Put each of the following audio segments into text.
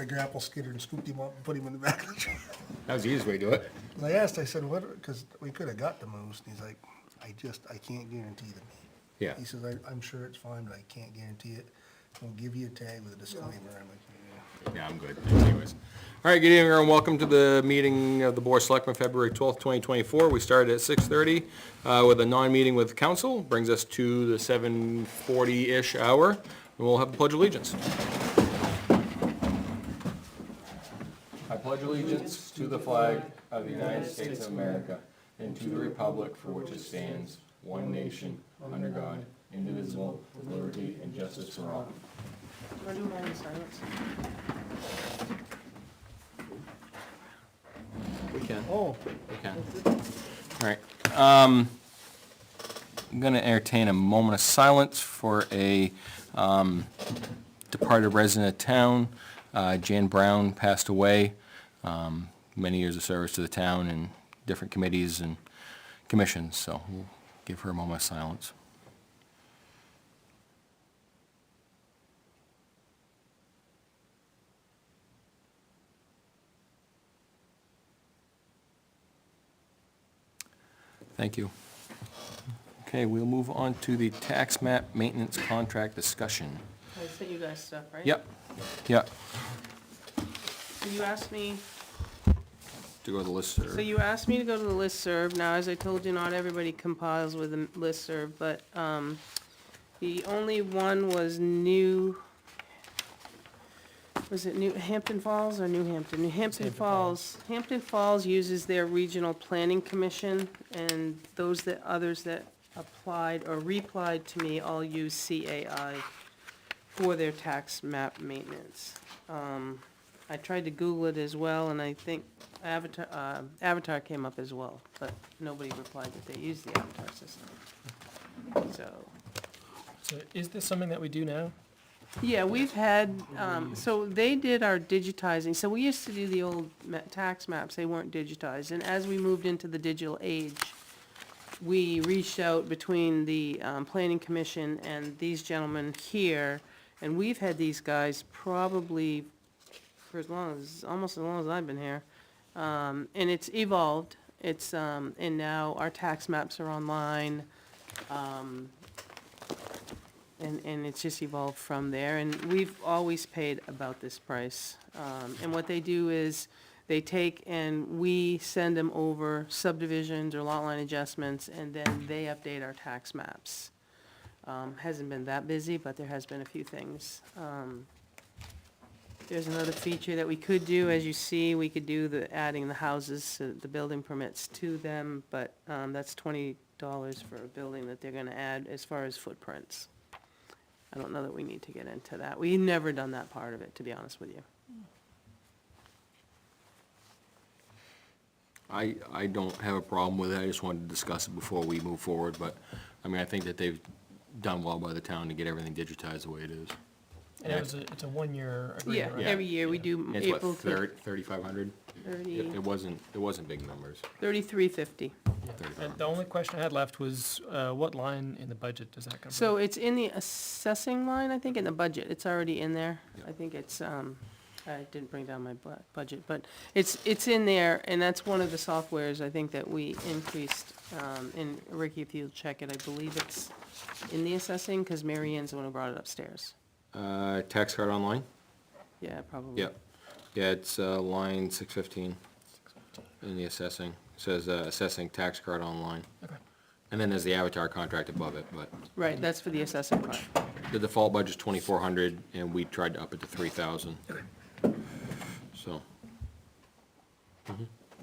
grapple skidder and scooped him up and put him in the back of the truck. That was the easiest way to do it. And I asked, I said, what, because we could have got the moose, and he's like, I can't guarantee the meat. Yeah. He says, I'm sure it's fine, but I can't guarantee it. I'll give you a tag with a disclaimer. I'm like, Yeah, I'm good. Anyways. All right, good evening, everyone. Welcome to the meeting of the Board of Selectmen, February 12th, 2024. We started at 6:30 with a non-meeting with council. Brings us to the 7:40-ish hour, and we'll have the Pledge of Allegiance. I pledge allegiance to the flag of the United States of America and to the republic for which it stands, one nation, under God, indivisible, with liberty and justice for all. Do I do mine in silence? We can. oh, We can. All right. I'm going to entertain a moment of silence for a departed resident of town. Jan Brown passed away. Many years of service to the town and different committees and commissions, so we'll give her a moment of silence. Thank you. Okay, we'll move on to the tax map maintenance contract discussion. I sent you guys stuff, right? Yep, yep. So you asked me, To go to the listserv. so you asked me to go to the listserv. Now, as I told you, not everybody compiles with a listserv, but, the only one was was it New Hampton Falls or New Hampton? New Hampton Falls. Hampton Falls uses their regional planning commission, and others that applied or replied to me all use CAI for their tax map maintenance. I tried to Google it as well, and I think Avatar came up as well, but nobody replied that they use the Avatar system. So is this something that we do now? Yeah, we've had, so they did our digitizing, so we used to do the old tax maps, they weren't digitized, and as we moved into the digital age, we reached out between the, planning commission and these gentlemen here, and we've had these guys probably for almost as long as I've been here, and it's evolved, and now our tax maps are online, and it's just evolved from there, and we've always paid about this price. And what they do is, they take and we send them over subdivisions or lot line adjustments, and then they update our tax maps. Hasn't been that busy, but there has been a few things. There's another feature that we could do, as you see, we could do adding the houses, the building permits to them, but that's $20 for a building that they're gonna add as far as footprints. I don't know that we need to get into that. We've never done that part of it, to be honest with you. I don't have a problem with it. I just wanted to discuss it before we move forward, but, I mean, I think that they've done well by the town to get everything digitized the way it is. And it's a one-year Yeah, agreement, right? every year we do It's April what, 3,500? It wasn't big numbers. 3350. Yeah. 35. And the only question I had left was, what line in the budget does that come from? So it's in the assessing line, I think, in the budget. It's already in there. Yeah. I think it's, I didn't bring down my budget, but it's in there, and that's one of the softwares I think that we increased. And Ricky, if you'll check it, I believe it's in the assessing, because Mary Ann's the one who brought it upstairs. Tax card online? Yeah, probably. Yep. Yeah, it's line 615 in the assessing. It says assessing tax card online. Okay. And then there's the Avatar contract above it, but Right, that's for the assessing part. the default budget's 2,400, and we tried to up it to 3,000. So,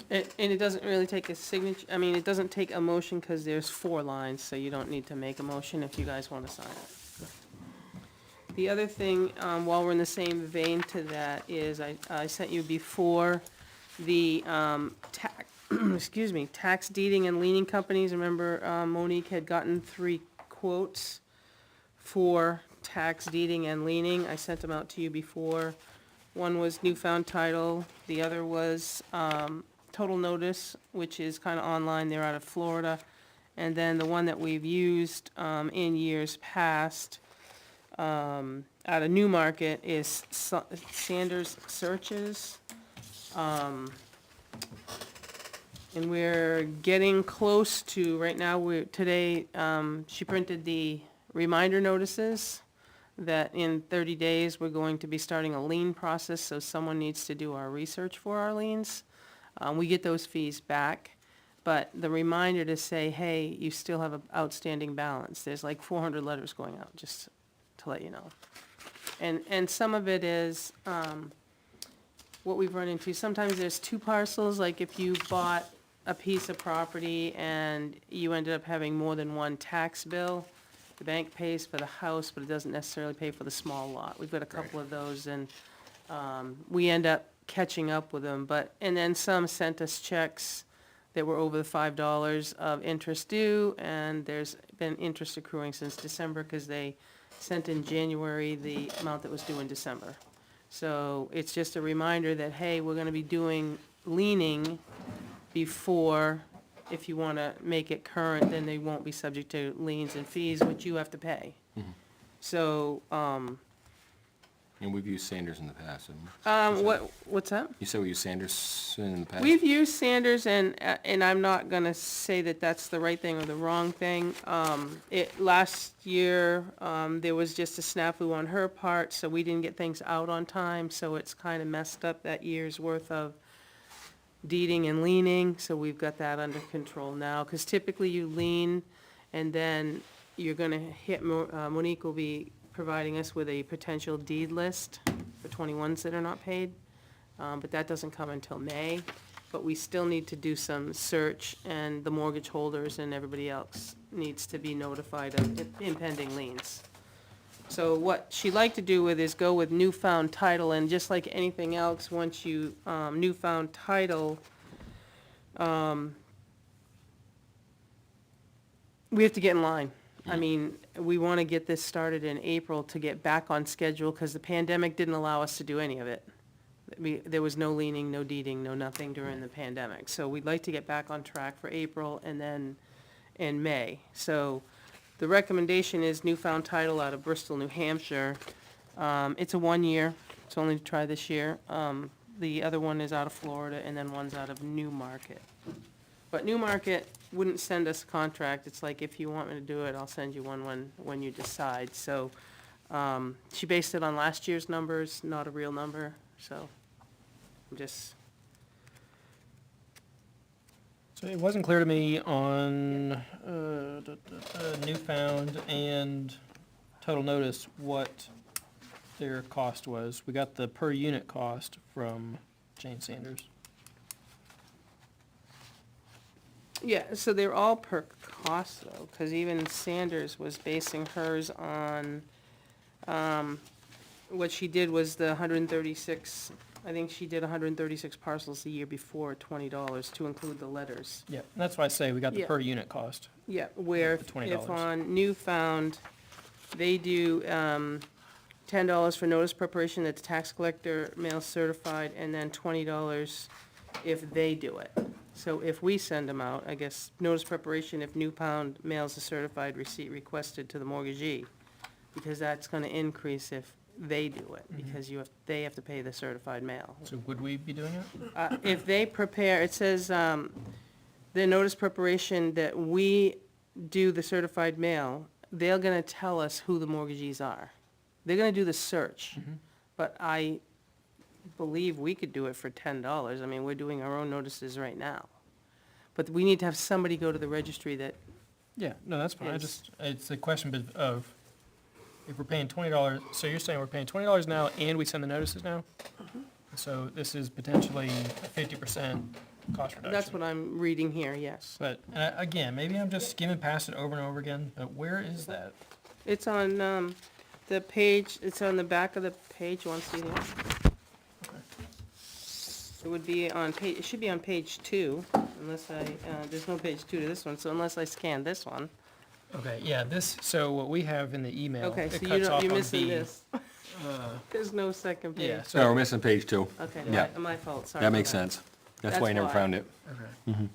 And it doesn't really take a signature, I mean, it doesn't take a motion, because there's 4 lines, so you don't need to make a motion if you guys want to sign it. The other thing, while we're in the same vein to that, is I sent you before the excuse me, tax deeding and leaning companies. Remember, Monique had gotten 3 quotes for tax deeding and leaning. I sent them out to you before. One was Newfound Title, the other was Total Notice, which is kind of online, they're out of Florida. And then the one that we've used in years past out of Newmarket is Sanders Searches. And we're getting close to, right now, today, she printed the reminder notices that in 30 days, we're going to be starting a lien process, so someone needs to do our research for our liens. We get those fees back, but the reminder to say, hey, you still have an outstanding balance. There's like 400 letters going out, just to let you know. And some of it is, what we've run into. Sometimes there's two parcels, like if you bought a piece of property and you ended up having more than one tax bill, the bank pays for the house, but it doesn't necessarily pay for the small lot. We've got a couple of those, and we end up catching up with them, and then some sent us checks that were over the $5 of interest due, and there's been interest accruing since December, because they sent in January the amount that was due in December. So it's just a reminder that, hey, we're gonna be doing leaning before, if you wanna make it current, then they won't be subject to liens and fees, which you have to pay. So, And we've used Sanders in the past, haven't we? what's that? You said we used Sanders in the past? We've used Sanders, and I'm not gonna say that that's the right thing or the wrong thing. Last year, there was just a snafu on her part, so we didn't get things out on time, so it's kinda messed up that year's worth of deeding and leaning, so we've got that under control now, 'cause typically you lean, and then you're gonna hit, Monique will be providing us with a potential deed list for 21s that are not paid. But that doesn't come until May, but we still need to do some search, and the mortgage holders and everybody else needs to be notified of impending liens. So what she'd like to do with is go with newfound title, and just like anything else, once you, newfound title, we have to get in line. I mean, we wanna get this started in April to get back on schedule, 'cause the pandemic didn't allow us to do any of it. There was no leaning, no deeding, no nothing during the pandemic. So we'd like to get back on track for April and then in May. So the recommendation is newfound title out of Bristol, New Hampshire. It's a 1 year, it's only to try this year. The other one is out of Florida, and then one's out of Newmarket. But Newmarket wouldn't send us a contract. It's like, if you want me to do it, I'll send you one when you decide. So she based it on last year's numbers, not a real number, so I'm just, So it wasn't clear to me on Newfound and Total Notice what their cost was. We got the per unit cost from Jane Sanders. yeah, so they're all per cost though, because even Sanders was basing hers on, what she did was the 136, I think she did 136 parcels the year before, $20 to include the letters. Yeah, that's why I say we got the Yeah. per unit cost. Yeah, where The $20. if on Newfound, they do $10 for notice preparation that the tax collector mails certified, and then $20 if they do it. So if we send them out, I guess, notice preparation if Newfound mails a certified receipt requested to the mortgagee, because that's gonna increase if they do it, because they have to pay the certified mail. So would we be doing it? If they prepare, it says, the notice preparation that we do the certified mail, they're gonna tell us who the mortgagees are. They're gonna do the search, but I believe we could do it for $10. I mean, we're doing our own notices right now. But we need to have somebody go to the registry that, Yeah, no, that's fine. Yes. It's a question of, if we're paying $20, so you're saying we're paying $20 now and we send the notices now? So this is potentially a 50% cost reduction. that's what I'm reading here, yes. But, again, maybe I'm just skimming past it over and over again, but where is that? It's on, the page, it's on the back of the page, you want to see that? It would be on page, it should be on page 2, unless there's no page 2 to this one, so unless I scan this one. Okay, yeah, so what we have in the email, Okay, it so cuts off you're on missing B. this. There's no second page. Yeah, No, so, we're missing page 2. Okay, Yeah. my fault, sorry. That about makes sense. That's why I That's never why. found it. okay.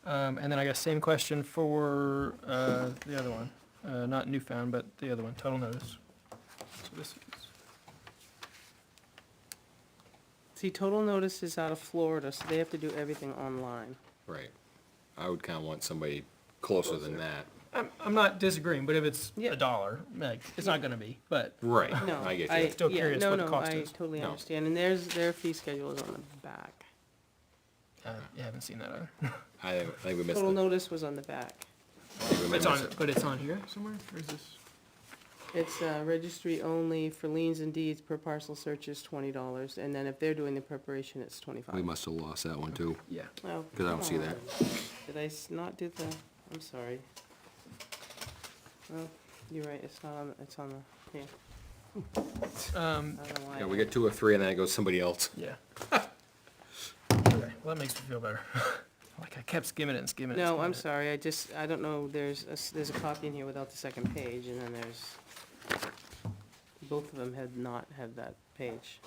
And then I guess same question for, the other one, not Newfound, but the other one, Total Notice. So this is See, Total Notice is out of Florida, so they have to do everything online. Right. I would kinda want somebody closer than that. I'm not disagreeing, but if it's Yeah. $1, like, it's not gonna be, but Right, No, I get I, you. Still yeah, curious no, what the no, cost I is. totally No. understand, and their fee schedule is on the back. I haven't seen that either. I think we missed Total it. Notice was on the back. I think we It's missed on, it. but it's on here somewhere, or is this? It's, registry only for liens and deeds per parcel search is $20, and then if they're doing the preparation, it's 25. We must have lost that one too, Yeah. Oh, 'cause I don't see come that. on. Did I not do the, I'm sorry. Well, you're right, it's not on, it's on the, yeah, I don't know why. Yeah, we get 2 or 3 and then it goes somebody else. Yeah. Okay, well, that makes me feel better. Like, I kept skimming it and skimming it. and No, skimming I'm it. sorry, I don't know, there's a copy in here without the second page, and then both of them had not had that page,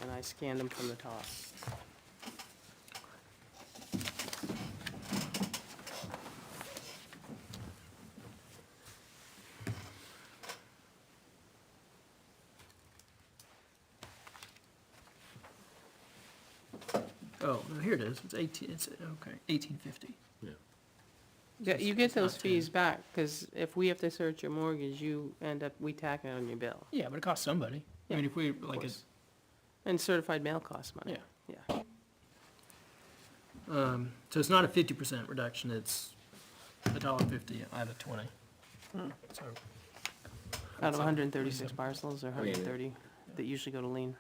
and I scanned them from the top. Oh, no, here it is. It's 18, it's, okay, 1850. Yeah, you get It's not those 10. fees back, because if we have to search your mortgage, we tack it on your bill. Yeah, but it costs somebody. I Yeah, mean, if we, Of like, course. And certified mail costs money. Yeah. so it's not a 50% reduction, it's $1.50 out of 20. So, Out of 136 parcels, or I mean- 130, that usually go to lien.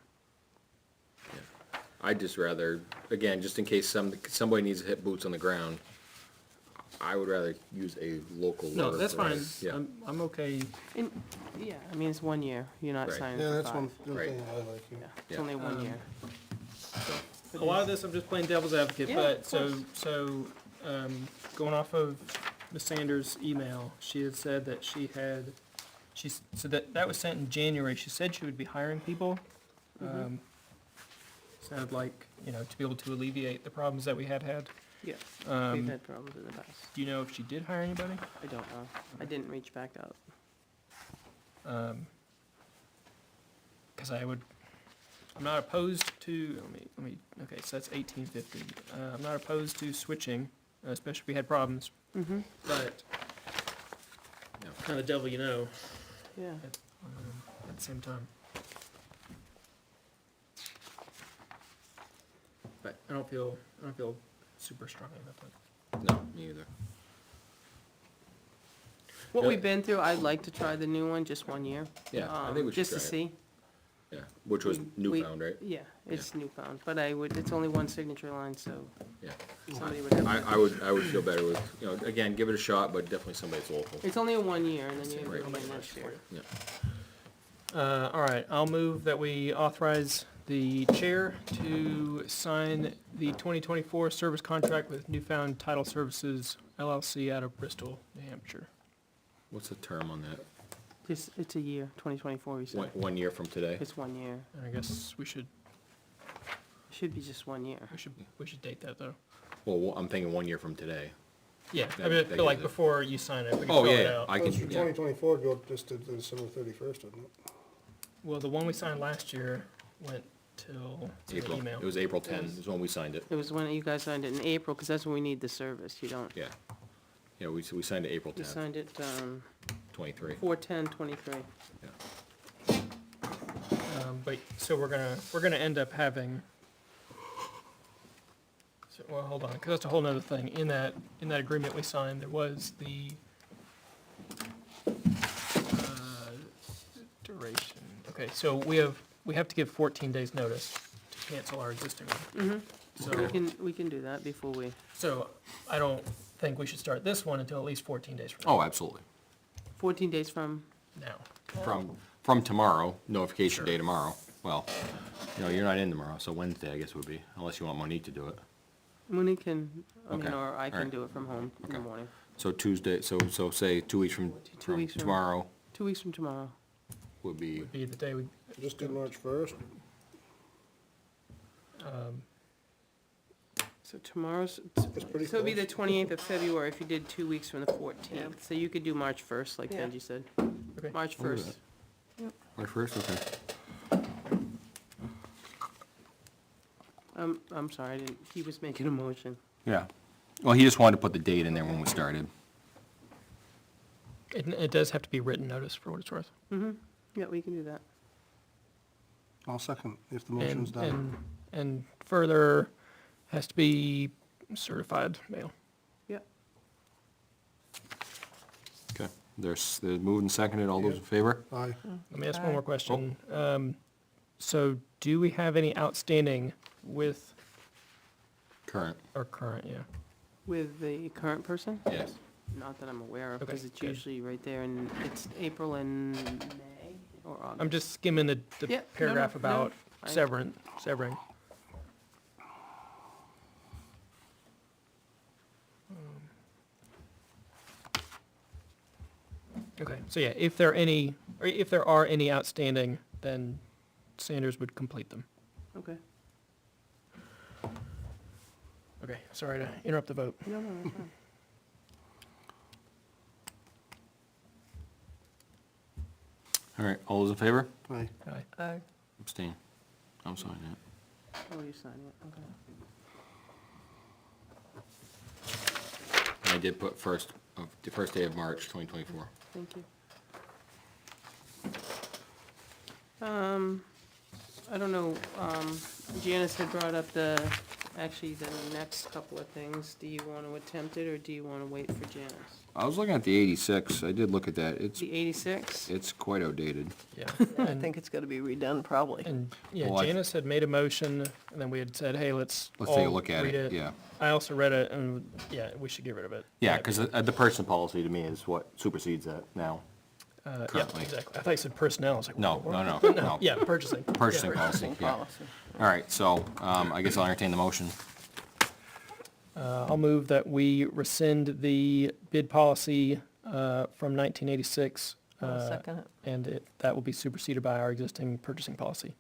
I'd just rather, again, just in case somebody needs to hit boots on the ground, I would rather use a local no, letter that's for fine. it. Yeah, I'm okay. And, yeah, I mean, it's 1 year, you're not Right. signing Yeah, for that's 5. one Right. thing I like. Yeah, Yeah. it's Yeah. only 1 year. A lot of this, I'm just playing devil's advocate, Yeah, but of so, going off of Ms. Sanders' email, she had said that so that was sent in January. She said she would be hiring people. Mhm. Sounded like, to be able to alleviate the problems that we had. Yeah, we've Um, had problems in the past. do you know if she did hire anybody? I don't know. I didn't reach back out. Cause I'm not opposed to, okay, so that's 1850. I'm not opposed to switching, especially if we had problems, Mm-hmm, but Yeah. kind of the devil you know yeah. at the same time. But I don't feel super strongly about that. no, me either. What Yeah. we've been through, I'd like to try the new one, just 1 year. Yeah, I think we should Just try to it. see. Yeah, which was We- newfound, right? Yeah, it's newfound, but it's only one signature line, so Yeah. somebody would have. I would feel better with, again, give it a shot, but definitely somebody that's local. It's only a 1 year, and then you have Right. to go next year. Yeah. All right, I'll move that we authorize the chair to sign the 2024 service contract with Newfound Title Services LLC out of Bristol, New Hampshire. What's the term on that? It's a year, 2024, we said. 1 year from today? It's 1 year. And I guess we should Should be just 1 year. date that though. Well, I'm thinking 1 year from today. Yeah, That- I mean, that I feel like gives it- before you sign it, we can Oh, fill it yeah, out. I Well, can, for yeah. 2024, go just to December 31st, doesn't it? Well, the one we signed last year went till, it's in the April. email. It was April 10 is when we signed it. It was when you guys signed it in April, because that's when we need the service. You don't, Yeah. Yeah, we signed it April you 10th, signed it, 23. 4/10/23. But, so we're gonna end up having, so, well, hold on, because that's a whole nother thing. In that agreement we signed, there was the, duration. Okay, so we have to give 14 days notice to cancel our existing one. Mm-hmm. So, We can do that before we, so I don't think we should start this one until at least 14 days from now. Oh, absolutely. 14 days from, Now. From tomorrow, notification Sure. day tomorrow. Well, you're not in tomorrow, so Wednesday, I guess would be, unless you want Monique to do it. Monique can, Okay. or I can Alright. do it from home in the Okay. morning. So Tuesday, so say 2 weeks from 2 weeks from- tomorrow 2 weeks from tomorrow. would be, Be the day we, Just do March 1st. So tomorrow's, That's pretty so it'd be the close. 28th of February if you did 2 weeks from the 14th. So you could do March 1st, like Yeah. Benji said. okay. March I'll do 1st. March 1st, okay. I'm sorry, he was making a motion. Yeah. Well, he just wanted to put the date in there when we started. It does have to be written notice for what it's worth. Yeah, we can do that. I'll second if the motion's done. And further, has to be certified mail. Yep. Okay. There's moved and seconded. All those in favor? Aye. Let me ask one more question. So do we have any outstanding with Current. our current, yeah? With the current person? Yes. Not that I'm aware of, Okay, because it's good. usually right there, and it's April and May or August. I'm just skimming the Yeah, no, paragraph no, about I- severing. Okay, so yeah, if there are any outstanding, then Sanders would complete them. Okay. Okay, sorry to interrupt the vote. No, that's fine. All right. All those in favor? Aye. Aye. Abstain. I'm signing it. Oh, you're signing it, okay. I did put the first day of March, 2024. Thank you. I don't know, Janice had brought up the next couple of things. Do you want to attempt it, or do you want to wait for Janice? I was looking at the 86. I did look at that. The 86? It's quite outdated. Yeah. I think it's gotta be redone, probably. And, yeah, Well, Janice had made a motion, and then we had said, hey, let's Let's take a all look at read it. Yeah. I also read it, and, yeah, we should get rid of it. Yeah, because the person policy to me is what supersedes that now. Yeah, currently. exactly. I thought you said personnel, I was like. No, what? no, No, no. yeah, purchasing. Purchasing Yeah. policy, yeah. Policy. All right, so, I guess I'll entertain the motion. I'll move that we rescind the bid policy from 1986. I'll second it. And that will be superseded by our existing purchasing policy.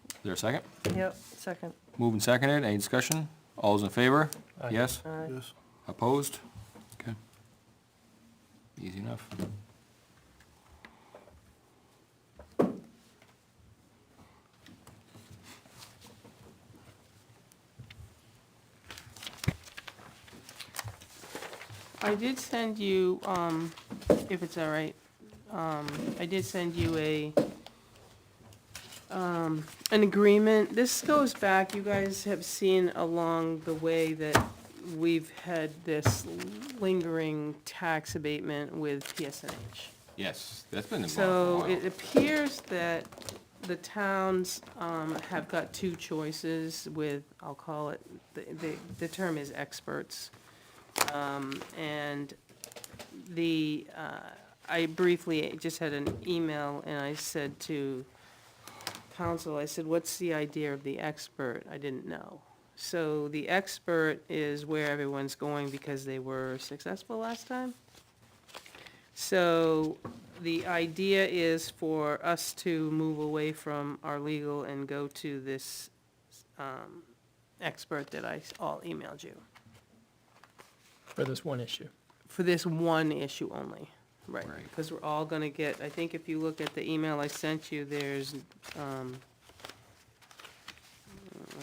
Is there a second? Yep, second. Moved and seconded. Any discussion? All those in favor? Aye. Yes? Aye. Yes. Opposed? Okay. Easy enough. I did send you, if it's all right, I did send you an agreement. This goes back, you guys have seen along the way that we've had this lingering tax abatement with PSNH. Yes, that's been involved for So a while. it appears that the towns have got two choices with, I'll call it, the term is experts. And I briefly just had an email, and I said to council, I said, what's the idea of the expert? I didn't know. So the expert is where everyone's going because they were successful last time. So the idea is for us to move away from our legal and go to this expert that I all emailed you. For this one issue. For this one issue only, right? Right. Because we're all gonna get, I think if you look at the email I sent you, there's, I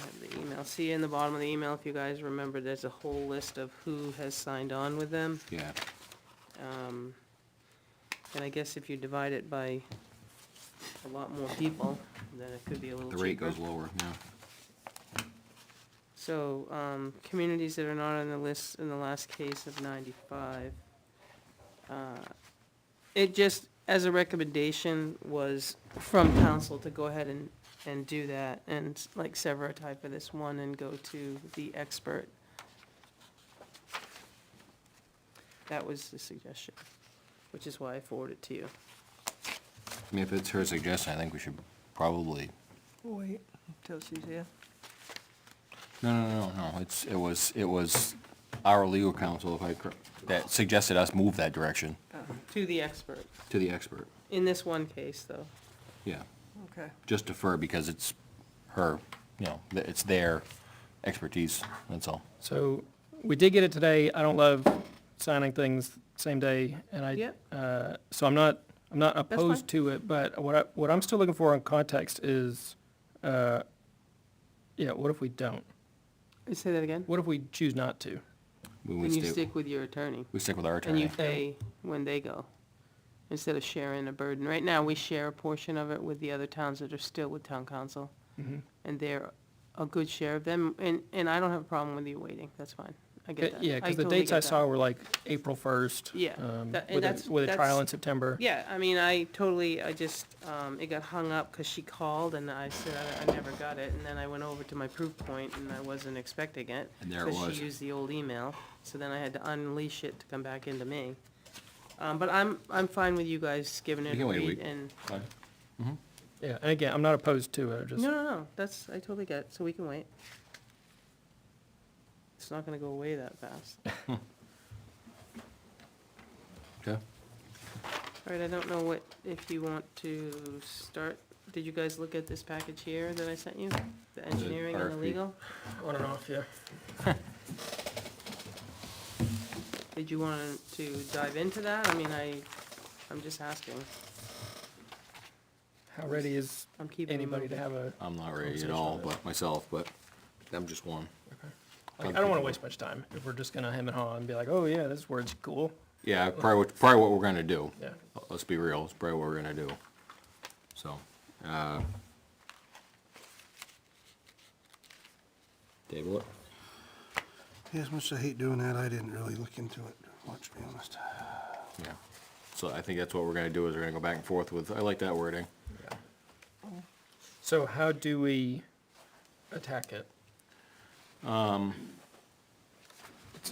have the email, see in the bottom of the email, if you guys remember, there's a whole list of who has signed on with them. Yeah, And I guess if you divide it by a lot more people, then it could be a little the cheaper. rate goes lower, yeah. So, communities that are not on the list in the last case of 95, it just, as a recommendation, was from council to go ahead and do that, and like sever a tie for this one and go to the expert. That was the suggestion, which is why I forwarded it to you. I mean, if it's her suggestion, I think we should probably, Wait until she's here. no, it was our legal counsel, that suggested us move that direction To the expert, to the expert. in this one case, though. Yeah, Okay. just defer because it's her, it's their expertise, that's all. So we did get it today. I don't love signing things same day, and Yep. so I'm not fine. opposed to it, but what I'm still looking for in context is, Yeah, what if we don't? Say that again? What if we choose not to? We And you stick, stick with your attorney, we stick with our and you attorney. pay when they go, instead of sharing a burden. Right now, we share a portion of it with the other towns that are still with town council, Mhm. and they're a good share of them, and I don't have a problem with you waiting, that's fine. I get that. Yeah, because the totally dates I get that. saw were like April 1st. Yeah, that- and With that's- with a trial that's- in September. Yeah, I mean, I just, it got hung up because she called and I said I never got it. And then I went over to my proof point and I wasn't expecting it. And there it Because was. she used the old email, so then I had to unleash it to come back into me. But I'm fine with you guys giving it We a can wait a read week. and, Fine. Yeah, and again, I'm not opposed to it, I just. no, I totally get it, so we can wait. It's not gonna go away that fast. Okay. All right, I don't know if you want to start, did you guys look at this package here that I sent you? The engineering and the RFP. legal? On and off, yeah. Did you want to dive into that? I mean, I'm just asking. How ready is I'm keeping you anybody to moving. have a, I'm not ready at Conversation all, on it. but myself, but I'm just one. like, I don't wanna waste much time if we're just gonna hem and haw and be like, oh yeah, this word's cool. Yeah, probably what we're gonna do. Yeah. Let's be real, it's probably what we're gonna do. So, table it. Yeah, as much as I hate doing that, I didn't really look into it much, to be honest. Yeah. So I think that's what we're gonna do, is we're gonna go back and forth with, I like that wording. So how do we attack it?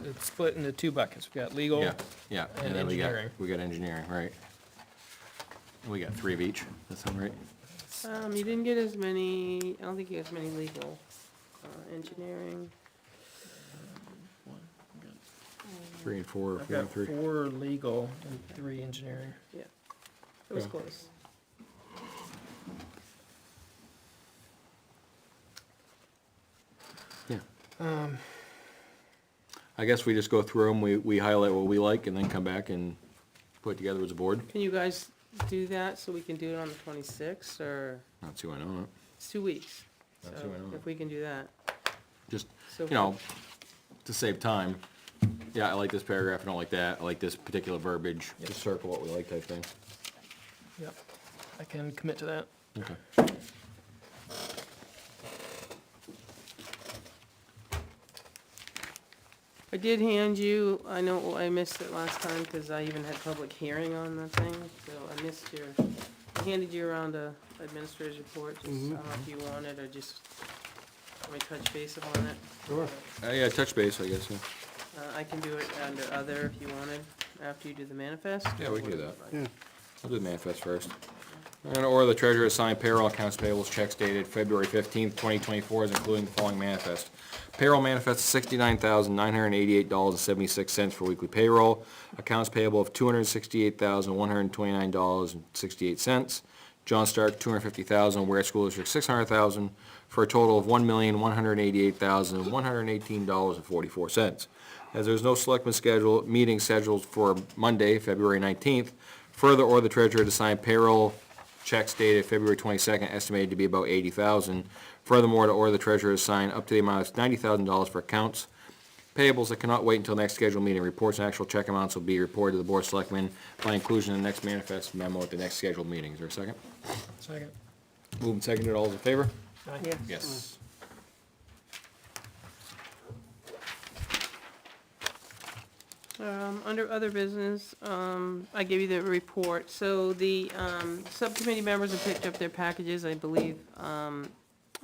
It's split into two buckets. We've got legal. Yeah, yeah, And and then engineering. we got engineering, right? And we got 3 of each, that sound right? You didn't get as many, I don't think you got as many legal, engineering. 3 and 4, I've 4 and got 3. 4 legal and 3 engineering. It was Yeah. close. Yeah. I guess we just go through them, we highlight what we like, and then come back and put it together as a board. Can you guys do that so we can do it on the 26th, or Not too I know it. it's 2 weeks? Not So too I know. if we can do that. Just, So you know, to save time, yeah, I like this paragraph, I don't like that, I like this particular verbiage, just circle what we like type thing. Yep. I can commit to that. Okay. I did hand you, I know I missed it last time because I even had public hearing on the thing, so I missed I handed you around a administrator's report, just, I don't know if you want it or just, let me touch base upon it. Sure. Yeah, touch base, I guess, yeah. I can do it under other if you wanted, after you do the manifest. Yeah, we can do that. Yeah. I'll do the manifest first. And or the treasurer assign payroll accounts payables checks dated February 15th, 2024, as including the following manifest. Payroll manifest $69,988.76 for weekly payroll. Accounts payable of $268,129.68. John Stark, $250,000. Ware School District, $600,000, for a total of $1,188,118.44. As there's no selectmen meeting scheduled for Monday, February 19th, further order the treasurer to sign payroll checks dated February 22nd, estimated to be about $80,000. Furthermore, to order the treasurer to sign up to the amount of $90,000 for accounts payables that cannot wait until next scheduled meeting. Reports and actual check amounts will be reported to the Board of Selectmen by inclusion in the next manifest memo at the next scheduled meeting. Is there a second? Second. Moved and seconded, all those in favor? Yes. Yes. Under other business, I gave you the report, so the, subcommittee members have picked up their packages, I believe.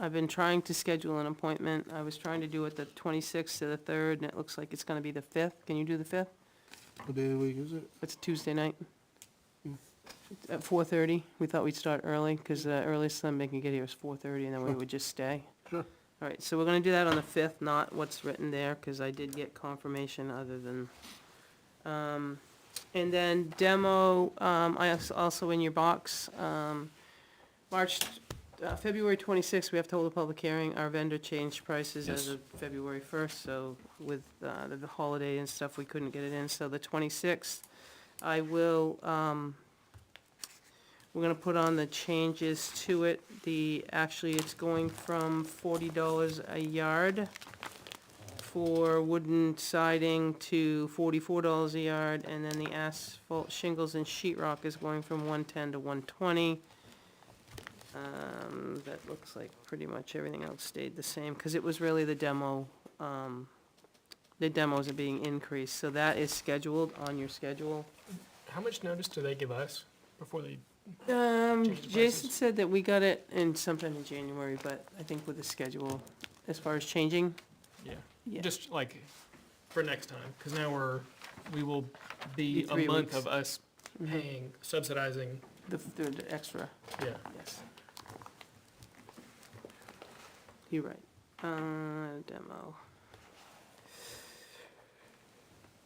I've been trying to schedule an appointment, I was trying to do it the 26th to the 3rd, and it looks like it's gonna be the 5th, can you do the 5th? What day of the week is it? It's a Tuesday night. At 4:30, we thought we'd start early, because the earliest time they can get here is 4:30, and then we would just stay. Sure. All right, so we're gonna do that on the 5th, not what's written there, because I did get confirmation other than, and then demo, also in your box, February 26th, we have to hold a public hearing. Our vendor changed prices as Yes. of February 1st, so with the holiday and stuff, we couldn't get it in. So the 26th, I will We're gonna put on the changes to it. Actually, it's going from $40 a yard for wooden siding to $44 a yard, and then the asphalt shingles and sheetrock is going from 110 to 120. That looks like pretty much everything else stayed the same, because it was really the demos are being increased, so that is scheduled on your schedule. How much notice do they give us before they, Change the Jason prices. said that we got it in sometime in January, but I think with the schedule, as far as changing, yeah, yeah. just like for next time, because now we will be Be a 3 month weeks. of us Mhm. paying, subsidizing, The extra, yeah. yes. You're right. Demo.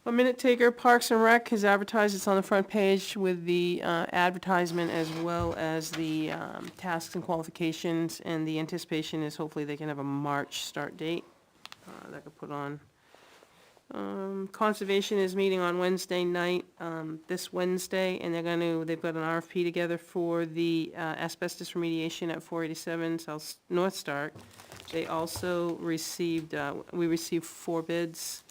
A Minute Taker, Parks and Rec has advertised, it's on the front page with the advertisement as well as the tasks and qualifications, and the anticipation is hopefully they can have a March start date that could put on. Conservation is meeting on Wednesday night, this Wednesday, and they've got an RFP together for the asbestos remediation at 487 North Stark. They also received, we received 4 bids,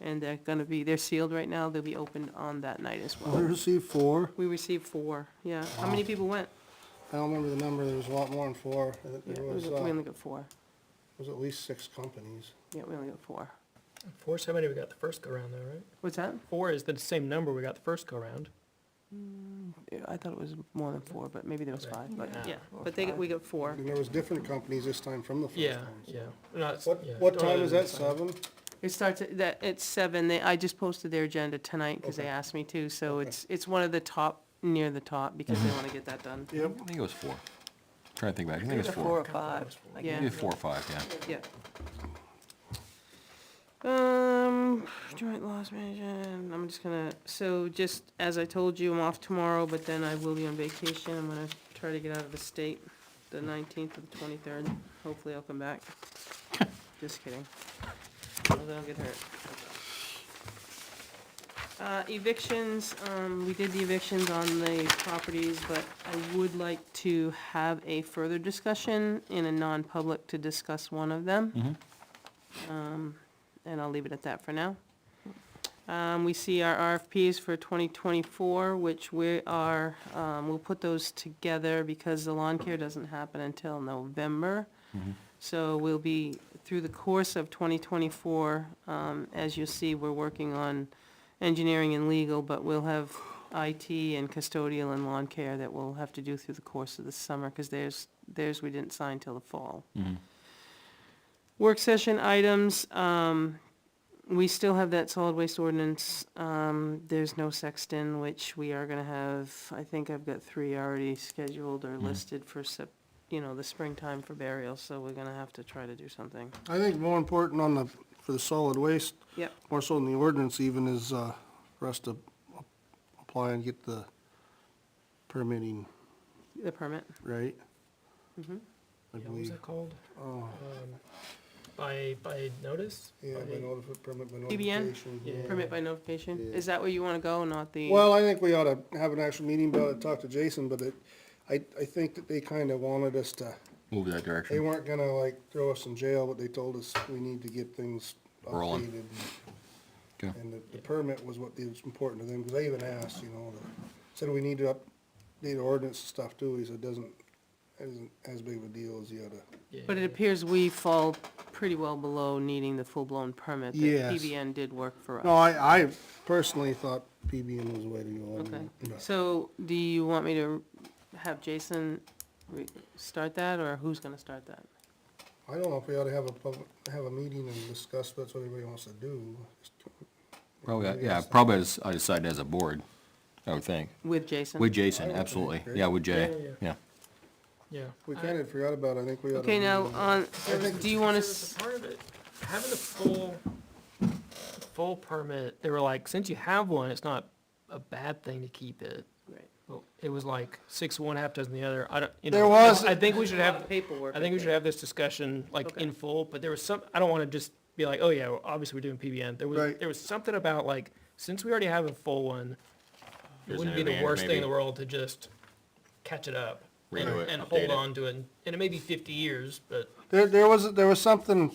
and they're sealed right now, they'll be opened on that night as We well. received 4. We received 4, yeah. How many people went? I don't remember the number, there was a lot more than 4. Yeah, There we was, only got 4. at least 6 companies. Yeah, we only got 4. 4's how many we got the first go-round though, right? What's that? 4 is the same number we got the first go-round. Yeah, I thought it was more than 4, but maybe there was Okay. 5, but Yeah. yeah, but we got 4. And there was different companies this time from the first Yeah, one. so. yeah. Not, What, yeah, what don't time know is the that, time. 7? It starts it's 7. I just posted their agenda tonight because they Okay. asked me to, so Okay. it's one of the top, near the top, because they want to get that done. Yep. I think it was 4. Trying to think back, I think it was Either 4. 4 or 5. Yeah. Maybe 4 or 5, yeah. Yeah. Joint loss management, I'm just gonna, so just as I told you, I'm off tomorrow, but then I will be on vacation. I'm gonna try to get out of the state the 19th or the 23rd. Hopefully I'll come back. Just kidding. Well, then I'll get hurt. Evictions, we did the evictions on the properties, but I would like to have a further discussion in a non-public to discuss one of them. And I'll leave it at that for now. We see our RFPs for 2024, which we'll put those together because the lawn care doesn't happen until November. So we'll be, through the course of 2024, as you'll see, we're working on engineering and legal, but we'll have IT and custodial and lawn care that we'll have to do through the course of the summer, because theirs we didn't sign till the fall. Work session items, we still have that solid waste ordinance. There's no sexton, which we are gonna have, I think I've got 3 already scheduled or listed for the springtime for burial, so we're gonna have to try to do something. I think more important for the solid waste, Yep, more so than the ordinance even, is for us to apply and get the permitting the permit. right. I Yeah, what was believe. that called? Oh, By notice? yeah, By- permit by PBN? notification. Yeah. Permit by notification. Yeah. Is that where you wanna go, not the? Well, I think we ought to have an actual meeting about it, talk to Jason, but I think that they kinda wanted us to, Move that they direction. weren't gonna like throw us in jail, but they told us we need to get things Rolling. updated. Okay. And the permit was what was important to them, because I even asked, said we need to update the ordinance and stuff too. He said it isn't as big of a deal as the other. Yeah. But it appears we fall pretty well below needing the full-blown permit. That Yes. PBN did work for us. No, I personally thought PBN was the way to go. Okay, But so do you want me to have Jason start that, or who's gonna start that? I don't know if we ought to have a meeting and discuss that's what everybody wants to do. Probably, yeah, probably I decided as a board, I would think. With Jason? With Jason, I would absolutely. agree. Yeah, with Jay, Yeah, yeah. Yeah. We kinda forgot about it, I think we ought to. Okay, now, do you wanna, There's a part of it, having the full permit, they were like, since you have one, it's not a bad thing to keep it. Right. But it was like 6 of one, half dozen the other. I don't, There was- I think we should have, paperwork? I think we should have this discussion like Okay. in full, but there was I don't wanna just be like, oh yeah, well, obviously we're doing PBN. Right. There was something about like, since we already have a full one, it Doesn't wouldn't be have the any, worst thing in maybe. the world to just catch it up Redo it, and update hold it. on to it. And it may be 50 years, but There was something,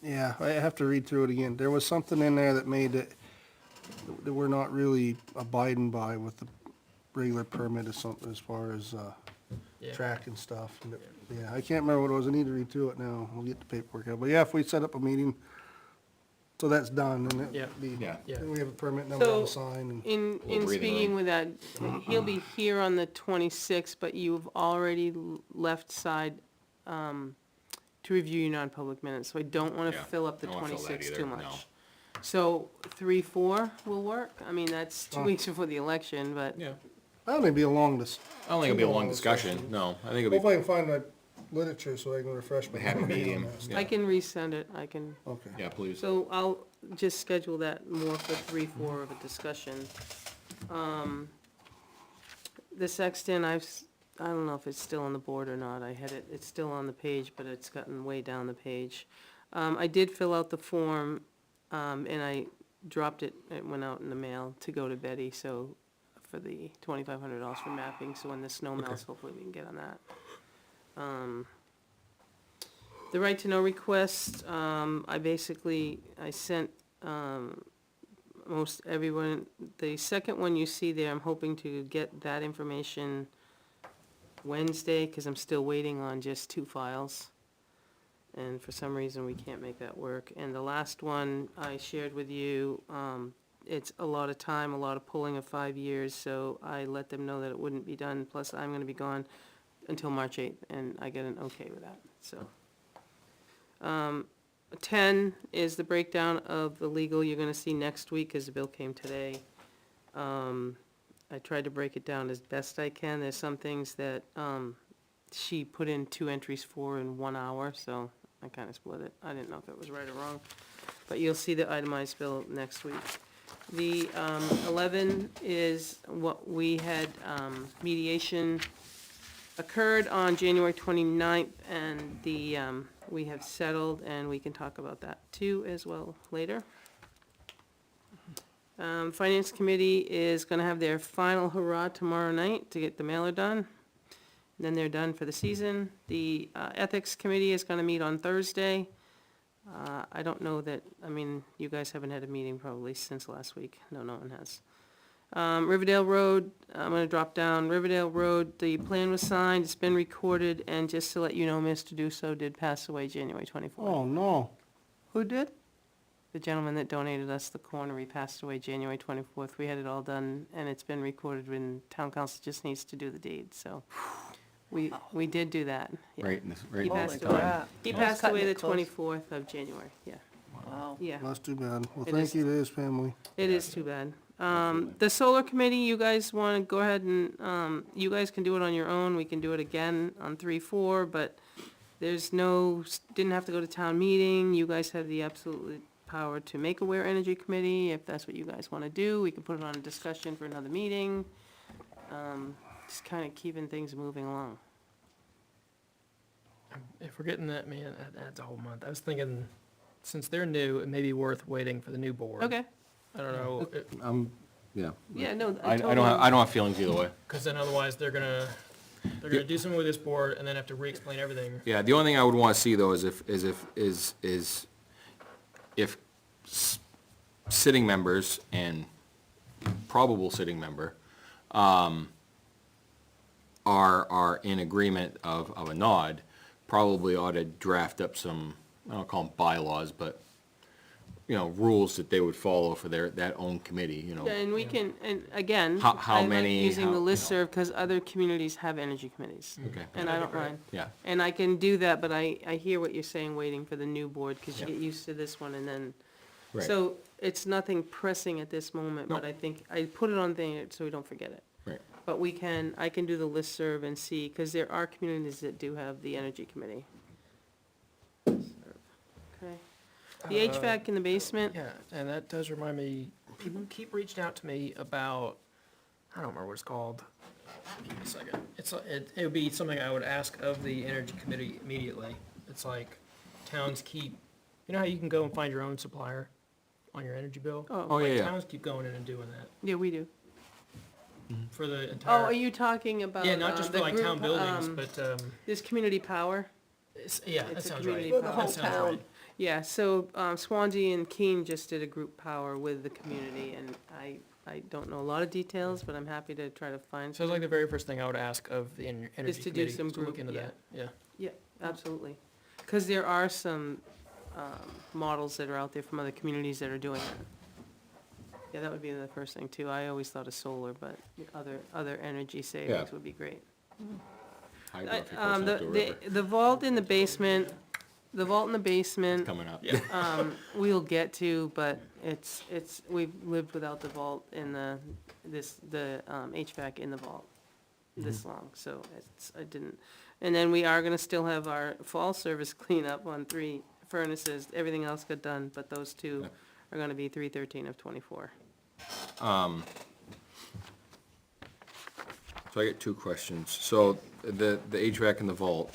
yeah, I have to read through it again. There was something in there that made it, that we're not really abiding by with the regular permit or something as far as, yeah. track and stuff. And yeah, I can't remember what it was. I need to read through it now. We'll get the paperwork out. But yeah, if we set up a meeting, so that's done, then Yeah. it'd be, Yeah. Yeah. then we have a permit, then we have So- a sign and. In Little breathing speaking room. with that, he'll be here on the 26th, but you've already left side to review your non-public minutes, so I don't want to Yeah, fill up the I don't wanna fill that 26th too either, no. much. So 3-4 will work? I mean, that's 2 Oh. weeks before the election, but, Yeah. I don't think it'd be a long dis- I don't think it'll be a long Long discussion, discussion. no, I think it'll be, hopefully I can find that literature so I can refresh my Happy memory on medium, that stuff. yeah. I can resend it, I can, Okay. yeah, please. so I'll just schedule that more for 3-4 of a discussion. The sexton, I don't know if it's still on the board or not, I had it, it's still on the page, but it's gotten way down the page. I did fill out the form, and I dropped it, it went out in the mail to go to Betty, so, for the $2,500 for mapping, so when the snow melts, hopefully we can get on that. The right to know request, I sent, most everyone, the second one you see there, I'm hoping to get that information Wednesday, cause I'm still waiting on just 2 files. And for some reason, we can't make that work. And the last one I shared with you, it's a lot of time, a lot of pulling of 5 years, so I let them know that it wouldn't be done, plus I'm gonna be gone until March 8th, and I get an okay with that, so. 10 is the breakdown of the legal you're gonna see next week, cause the bill came today. I tried to break it down as best I can. There's some things that, she put in 2 entries for in 1 hour, so I kinda split it. I didn't know if it was right or wrong, but you'll see the itemized bill next week. The 11 is what we had, mediation occurred on January 29th, and the, we have settled, and we can talk about that too as well later. Finance Committee is gonna have their final hurrah tomorrow night to get the mailer done. Then they're done for the season. The Ethics Committee is gonna meet on Thursday. I don't know that, I mean, you guys haven't had a meeting probably since last week. No, no one has. Riverdale Road, I'm gonna drop down. Riverdale Road, the plan was signed, it's been recorded, and just to let you know, Mr. Duso did pass away January 24th. Oh, no. Who did? The gentleman that donated us the corner, he passed away January 24th. We had it all done, and it's been recorded, and town council just needs to do the deed, so. We did do that. yeah. Right in this, right He in passed this away. time. crap. He That's passed cutting away the it close. 24th of January, yeah, Wow. yeah. That's too bad. Well, It thank is. you to his family. It is too bad. The solar committee, you guys wanna go ahead and, you guys can do it on your own, we can do it again on 3-4, but there's no, didn't have to go to town meeting, you guys have the absolute power to make a Ware Energy Committee, if that's what you guys wanna do, we can put it on a discussion for another meeting. Just kinda keeping things moving along. If we're getting that, man, that adds a whole month. I was thinking, since they're new, it may be worth waiting for the new board. Okay, I don't know, Yeah. yeah, no, I totally. I don't have feelings either way. because then otherwise they're gonna do something with this board and then have to re-explain everything. Yeah, the only thing I would wanna see though is if sitting members and probable sitting member, are in agreement of a nod, probably ought to draft up some, I don't call them bylaws, but, rules that they would follow for that own committee, Yeah, and we can, and again, How I like many, using the how- listserv, because other communities have energy committees, Okay, and I don't mind. yeah, And I can do that, but I hear what you're saying, waiting for the new board, because you Yeah. get used to this one, and then, right. so it's nothing pressing at this moment, but No. I think, I put it on thing so we don't forget it. Right. But I can do the listserv and see, because there are communities that do have the energy committee. Okay. The HVAC in the basement, Yeah, and that does remind me, people keep reaching out to me about, I don't remember what it's called. Give me a second. It would be something I would ask of the energy committee immediately. It's like towns keep, you know how you can go and find your own supplier on your energy bill? oh, Oh, yeah, Like, yeah. towns keep going in and doing that. yeah, we do. for the Oh, entire. are you talking about? Yeah, not just for the like group, town buildings, but, This community power? yeah, that It's a sounds right. community For the power. whole That sounds town. right. Yeah, so Swansea and Keene just did a group power with the community, and I don't know a lot of details, but I'm happy to try to find Sounds some. like the very first thing I would ask of the energy to do committee, some is to look group, into yeah. that, yeah. Yeah, absolutely. Because there are some models that are out there from other communities that are doing that. Yeah, that would be the first thing too. I always thought of solar, but other energy savings would be great. Hydro, if you're close The, enough to a river. the vault in the basement, Coming up. Yeah. we'll get to, but we've lived without the vault in the HVAC in the vault this long, so I didn't. And then we are gonna still have our fall service cleanup on 3 furnaces, everything else got done, but those 2 Yeah. are gonna be 3/13 of 24. So I got 2 questions. So the HVAC in the vault,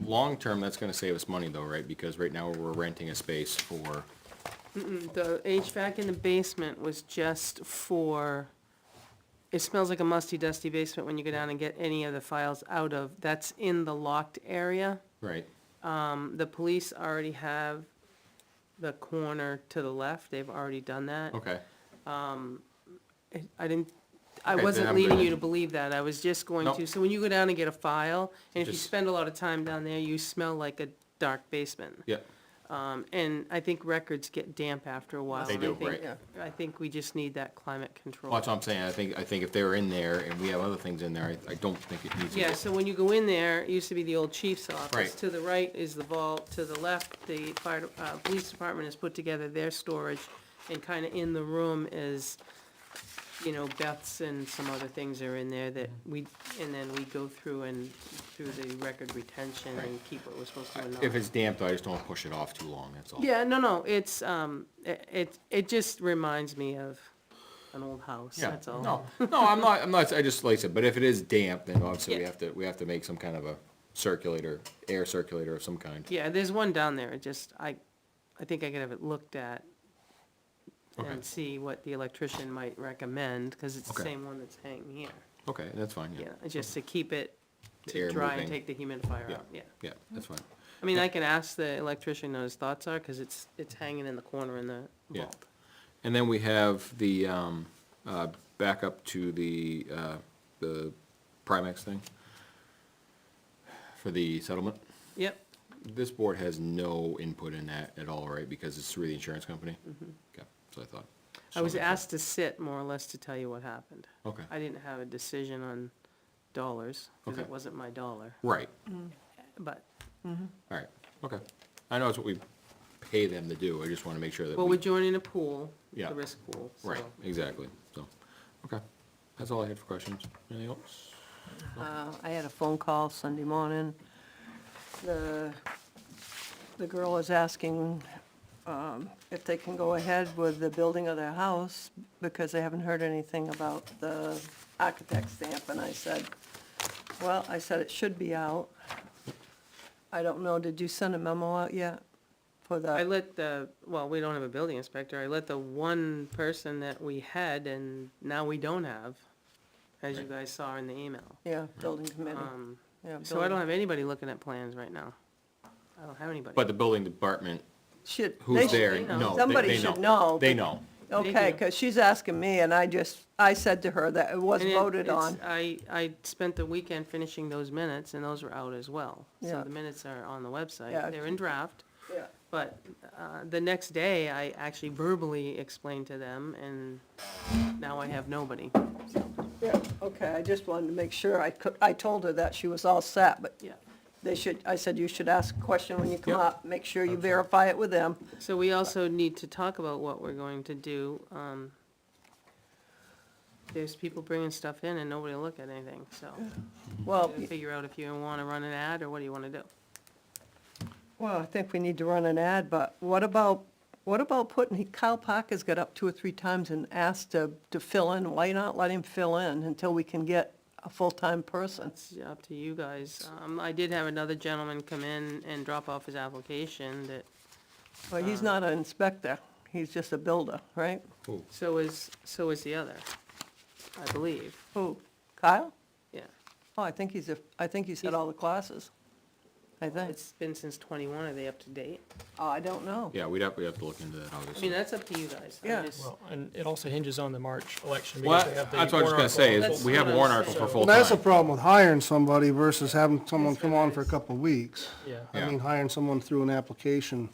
long-term, that's gonna save us money though, right? Because right now we're renting a space for, The HVAC in the basement was just for, it smells like a musty dusty basement when you go down and get any of the files out of, that's in the locked area. right? The police already have the corner to the left, they've already done that. Okay, I didn't, I Okay, then wasn't I'm leading good. you to believe that, I was just going Nope. to, so when you go down and get a file, and if you Just- spend a lot of time down there, you smell like a dark basement. yeah, And I think records get damp after a while. They and I do, think- right. Yeah. I think we just need that climate control. well, that's what I'm saying. I think if they're in there and we have other things in there, I don't think it needs to Yeah, get. so when you go in there, it used to be the old chief's office. Right. To the right is the vault, to the left, the police department has put together their storage, and kinda in the room is, Beth's and some other things are in there that and then we go through the record retention and keep what we're supposed to and not. If it's damp though, I just don't wanna push it off too long, that's all. Yeah, no, it's, it just reminds me of an old house, Yeah, that's all. no, I'm not, I just, like I said, but if it is damp, then obviously Yeah. we have to make some kind of a air circulator of some kind. Yeah, there's one down there, it just, I think I could have it looked at Okay. and see what the electrician might recommend, because it's the Okay. same one that's hanging here. Okay, that's fine, Yeah, yeah, just to keep it The to air dry and moving. take the humidifier Yeah. out, yeah. yeah, that's fine. I mean, I can ask the electrician what his thoughts are, because it's hanging in the corner in the Yeah. vault. And then we have the, back up to the Primex thing for the settlement. Yep, This board has no input in that at all, right, because it's through the insurance company? Okay, so I thought. I was So- asked to sit, more or less, to tell you what happened. Okay, I didn't have a decision on dollars, because Okay. it wasn't my dollar, right, but, all right, okay. I know it's what we pay them to do, I just wanna make sure that well, we, we're joining a pool, Yeah. the risk pool, so. right, exactly, so, okay. That's all I had for questions. Anything else? I had a phone call Sunday morning. The girl was asking if they can go ahead with the building of their house because they haven't heard anything about the architect stamp. And I said, well, it should be out. I don't know, did you send a memo out yet for I the, let we don't have a building inspector, I let the one person that we had and now we don't have, as you guys saw in the email. yeah, building committee? Yeah, So I don't have anybody looking at plans right now. I don't have anybody. But the building department, Should- they who's should- there, they know. no, Somebody they should know. know. They know, Okay, They do. because she's asking me, and I said to her that it was And voted it's- on. I spent the weekend finishing those minutes, and those were out as well. So Yeah. the minutes are on the Yeah. website, they're in draft. Yeah. But the next day, I actually verbally explained to them, and now I have nobody. Yeah, okay, I just wanted to make sure, I told her that she was all set, but Yeah. I said you should ask a question when you come Yep. up, make sure you verify it with them. So we also need to talk about what we're going to do. There's people bringing stuff in and nobody will look at anything, so. Well, Gotta figure out if you wanna run an ad, or what do you wanna do? I think we need to run an ad, but what about putting, Kyle Parker's got up 2 or 3 times and asked to fill in, why not let him fill in until we can get a full-time person? It's up to you guys. I did have another gentleman come in and drop off his application that, Well, he's not an inspector, he's just a builder, right? so is the other. I believe, Who, Kyle? yeah. Oh, I think he's had all the classes, I think. It's been since 21, are they up to date? Oh, I don't know. Yeah, we'd have to look into that, I mean, obviously. that's up to you guys. I Yeah. just- Well, and it also hinges on the March election. Well, because we have the that's what I was warrant gonna say, article. is we have a That's warrant what I'm article for saying. full Well, that's the time. problem with hiring somebody versus having someone That's come what on I for a s- couple of weeks. Yeah. Yeah. I mean, hiring someone through an application.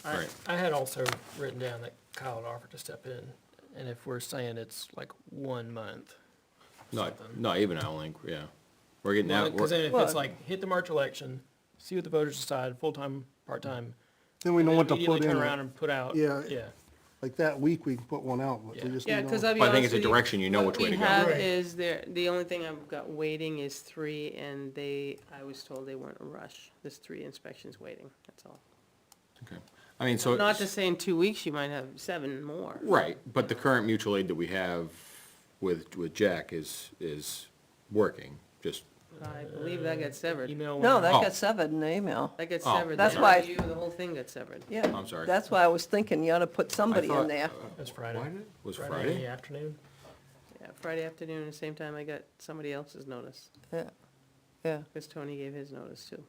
I had also written down that Kyle had offered to step in, and if we're saying it's like 1 month. Not even, I don't think, yeah. We're getting out, Because then if Well- it's like, hit the March election, see what the voters decide, full-time, part-time. Then we know and what to immediately put in. Turn around and put out. Yeah. Yeah. Like that week, we can put one out, but we Yeah. just Yeah, need because to. I'll be But I think honest it's a with you, direction, you know which way to what go. we have Right. is the only thing I've got waiting is 3, and I was told they weren't in a rush. There's 3 inspections waiting, that's all. Okay. I mean, so. Not to say in 2 weeks you might have 7 more. Right, but the current mutual aid that we have with Jack is working, just, I believe that got severed. Email. No, went that Oh. got severed in the email. That got Oh. severed. That's The why- interview, the whole thing got severed. Yeah. I'm sorry. That's why I was thinking you ought to put somebody thought- in there. It was Friday. was Friday Friday? afternoon. Yeah, Friday afternoon, at the same time I got somebody else's notice, Yeah, yeah. because Tony gave his notice too.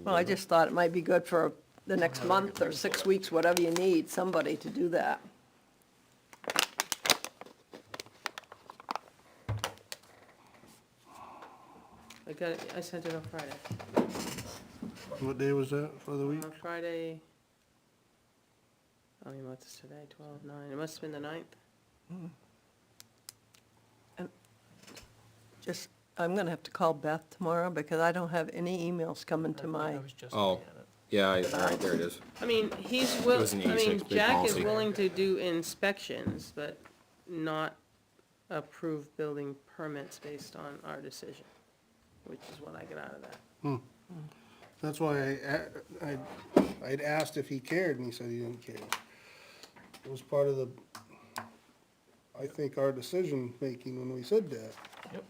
Well, I just thought it might be good for the next month or 6 weeks, whatever you need, somebody to do that. I sent it on Friday. What day was that for the week? On Friday, I mean, what's today, 12/9, it must have been the 9th. Just, I'm gonna have to call Beth tomorrow because I don't have any emails coming to my, I was just Oh. looking at it. Yeah, all right, there it is. I mean, It was an I mean, 86 big Jack is policy. willing to do inspections, but not approve building permits based on our decision, which is what I get out of that. That's why I'd asked if he cared, and he said he didn't care. It was part of I think, our decision-making when we said that. Yep.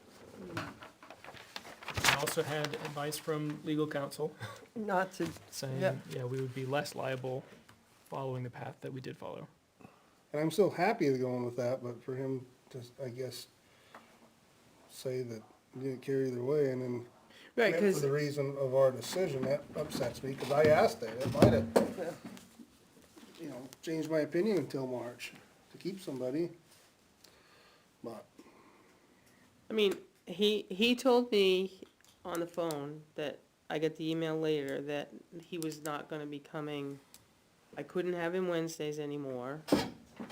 I also had advice from legal counsel not to, saying, Yeah. yeah, we would be less liable following the path that we did follow. And I'm still happy with going with that, but for him to, I guess, say that he didn't care either way, and then Right, for because, the reason of our decision, that upsets me, because I asked that. It might have, changed my opinion until March, to keep somebody. But, I mean, he told me on the phone that, I got the email later, that he was not gonna be coming, I couldn't have him Wednesdays anymore,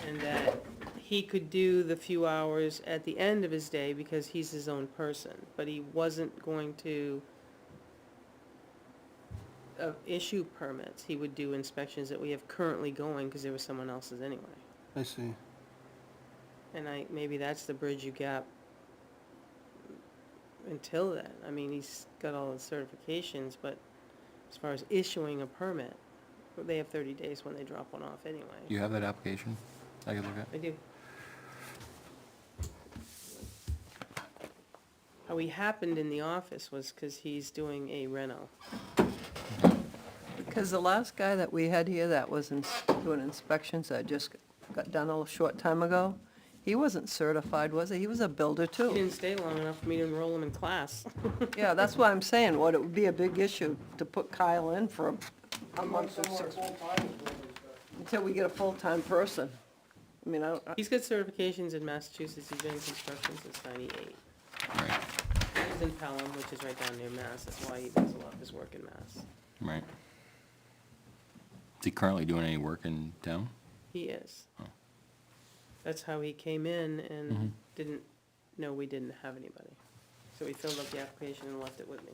and that he could do the few hours at the end of his day because he's his own person, but he wasn't going to issue permits. He would do inspections that we have currently going, because there was someone else's anyway. I see. And maybe that's the bridge you gap until then. I mean, he's got all the certifications, but as far as issuing a permit, they have 30 days when they drop one off anyway. You have that application I can look at? I do. How he happened in the office was because he's doing a reno. because the last guy that we had here that was doing inspections that just got done a short time ago, he wasn't certified, was he? He was a builder He too. didn't stay long enough for me to enroll him in class. Yeah, that's why I'm saying, what, it would be a big issue to put Kyle in for a month or 6, until we get a full-time person. I mean, He's got certifications in Massachusetts. He's been in construction since '98. Right, He's in Pelham, which is right down near Mass. That's why he does a lot of his work in Mass. right. Is he currently doing any work in town? He is. Oh. That's how he came in Mhm. and didn't know we didn't have anybody. So he filled out the application and left it with me.